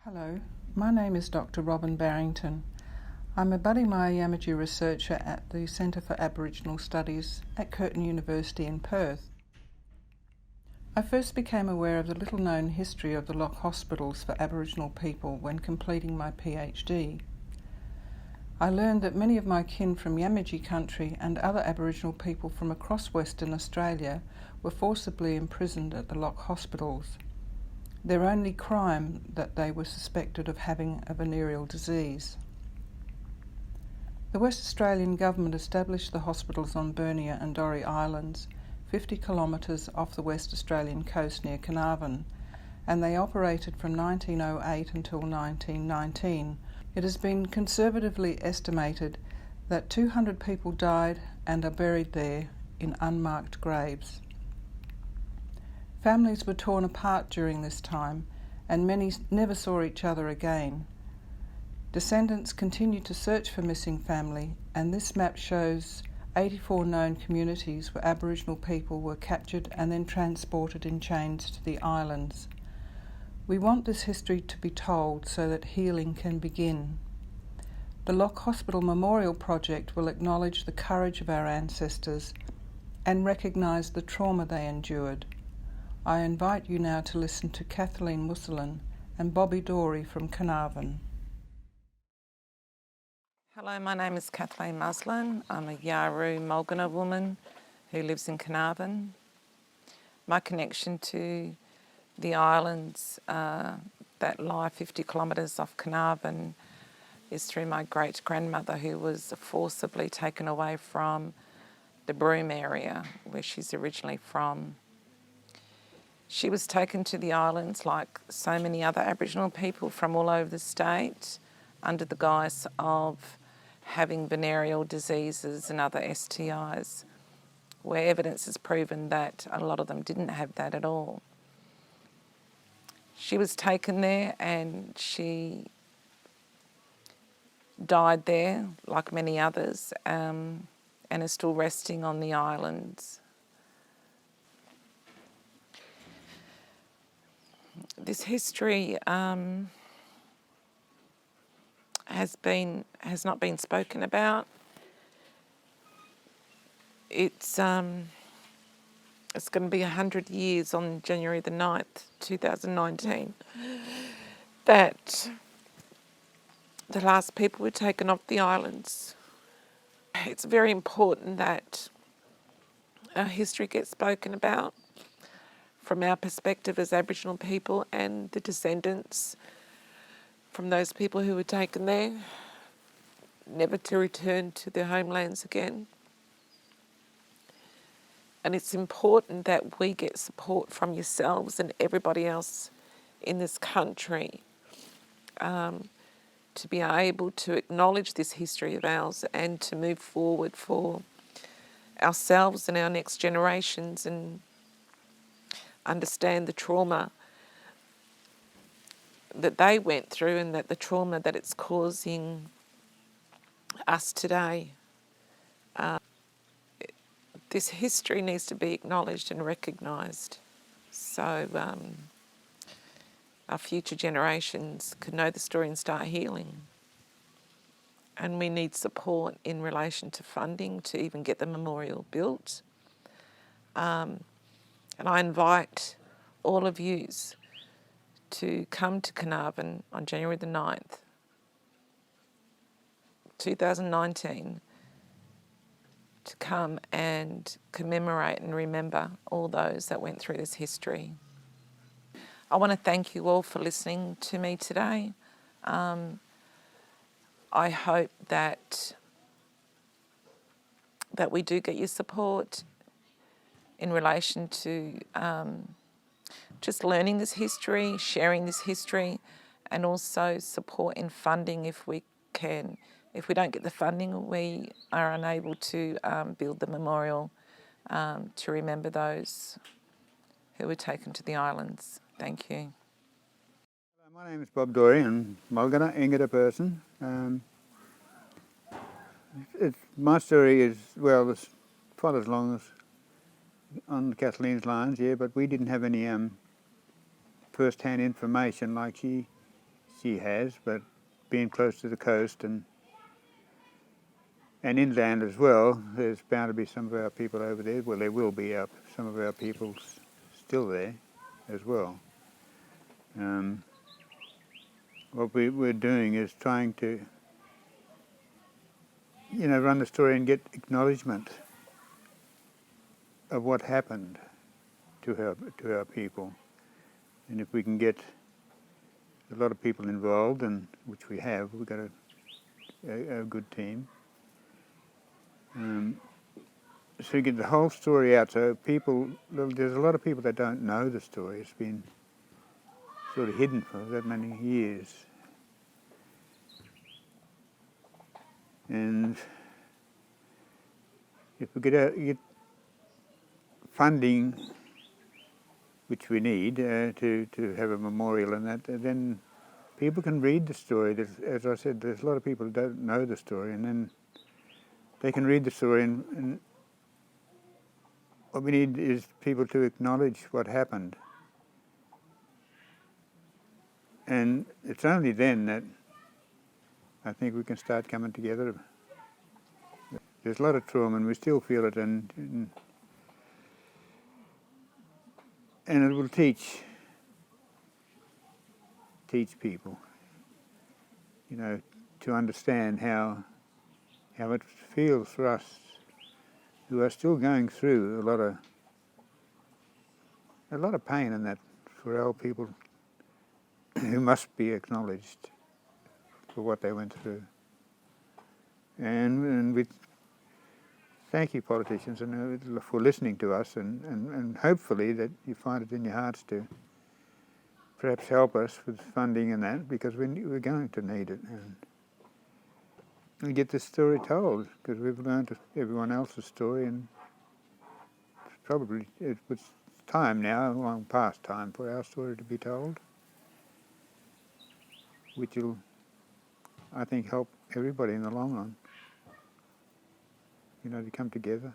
Hello, my name is Dr. Robin Barrington. I'm a budding Yamaji researcher at the Centre for Aboriginal Studies at Curtin University in Perth. I first became aware of the little-known history of the Locke Hospitals for Aboriginal people when completing my PhD. I learned that many of my kin from Yamaji country and other Aboriginal people from across Western Australia were forcibly imprisoned at the Locke Hospitals. Their only crime that they were suspected of having a venereal disease. The West Australian government established the hospitals on Bernier and Dorre Islands, 50 kilometres off the West Australian coast near Carnarvon, and they operated from 1908 until 1919. It has been conservatively estimated that 200 people died and are buried there in unmarked graves. Families were torn apart during this time, and many never saw each other again. Descendants continue to search for missing family, and this map shows 84 known communities where Aboriginal people were captured and then transported in chains to the islands. We want this history to be told so that healing can begin. The Locke Hospital Memorial Project will acknowledge the courage of our ancestors and recognise the trauma they endured. I invite you now to listen to Kathleen Musulin and Dorey from Carnarvon. Hello, my name is Kathleen Musulin. I'm a Yawuru Mulgana woman who lives in Carnarvon. My connection to the islands that lie 50 kilometres off Carnarvon is through my great-grandmother, who was forcibly taken away from the Broome area where she's originally from. She was taken to the islands like so many other Aboriginal people from all over the state under the guise of having venereal diseases and other STIs, where evidence has proven that a lot of them didn't have that at all. She was taken there and she died there like many others, and is still resting on the islands. This history has not been spoken about. It's going to be 100 years on January the 9th, 2019, that the last people were taken off the islands. It's very important that our history gets spoken about from our perspective as Aboriginal people and the descendants from those people who were taken there, never to return to their homelands again. And it's important that we get support from yourselves and everybody else in this country to be able to acknowledge this history of ours and to move forward for ourselves and our next generations and understand the trauma that they went through and that the trauma that it's causing us today. This history needs to be acknowledged and recognised so our future generations can know the story and start healing. And we need support in relation to funding to even get the memorial built. And I invite all of yous to come to Carnarvon on January the 9th, 2019, to come and commemorate and remember all those that went through this history. I want to thank you all for listening to me today. I hope that we do get your support in relation to just learning this history, sharing this history, and also support in funding if we can. If we don't get the funding, we are unable to build the memorial to remember those who were taken to the islands. Thank you. Hello, my name is Dorey and Mulgana Ingada person. My story is, well, it's quite as long as on Kathleen's lines, yeah, but we didn't have any first-hand information. Like she she has, but being close to the coast and inland as well, there's bound to be some of our people over there. Well, there will be some of our people still there as well. What we're doing is trying to, run the story and get acknowledgement of what happened to our people. And if we can get a lot of people involved, and which we have, we've got a good team. So you get the whole story out. So there's a lot of people that don't know the story. It's been sort of hidden for that many years. And if we get funding, which we need to have a memorial and that, then people can read the story. As I said, there's a lot of people who don't know the story, and then they can read the story, and what we need is people to acknowledge what happened. And it's only then that I think we can start coming together. There's a lot of trauma, and we still feel it, and it will teach people, to understand how it feels for us who are still going through a lot of pain, and that for our people who must be acknowledged for what they went through. And we thank you, politicians, and for listening to us, and hopefully that you find it in your hearts to perhaps help us with funding and that, because we're going to need it. And we get this story told, because we've learned everyone else's story, and it was time now, long past time, for our story to be told, which will, I think, help everybody in the long run, to come together.